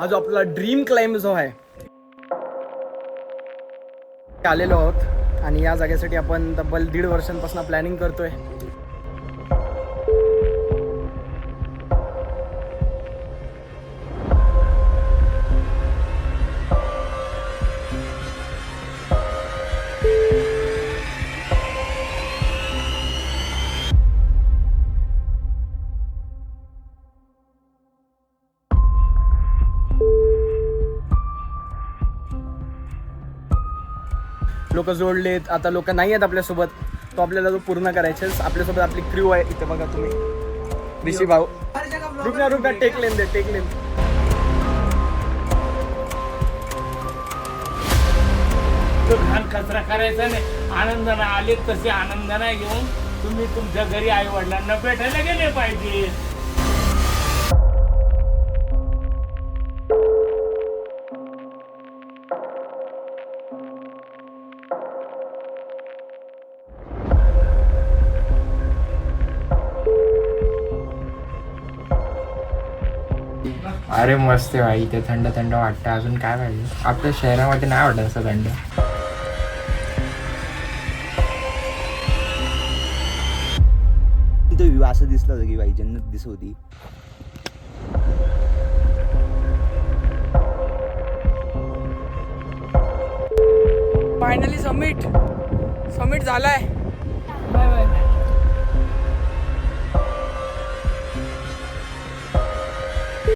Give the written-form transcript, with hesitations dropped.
हा जो आपला ड्रीम क्लाइंब जो आहे आलेलो आहोत आणि या जागेसाठी आपण तब्बल 1.5 वर्षांपासून प्लॅनिंग करतोय. लोक जोडलेत, आता लोक नाही आहेत आपल्यासोबत, तो आपल्याला तो पूर्ण करायचा. आपल्यासोबत आपली क्रू आहे इथे बघा तुम्ही, ऋषी भाऊ. रुपया टेक लेन दे, टेक लेन. तो घाण कचरा करायचा नाही. आनंदाने आले तसे आनंदाने घेऊन तुम्ही तुमच्या घरी आई वडिलांना भेटायला गेले पाहिजे. अरे मस्त आहे भाई, इथे थंड थंड वाटतं. अजून काय पाहिजे? आपल्या शहरामध्ये नाही वाटत असं थंड. तो व्ह्यू असं दिसलं होतं की बाई जन्नत दिसत होती. फायनली समिट झालाय.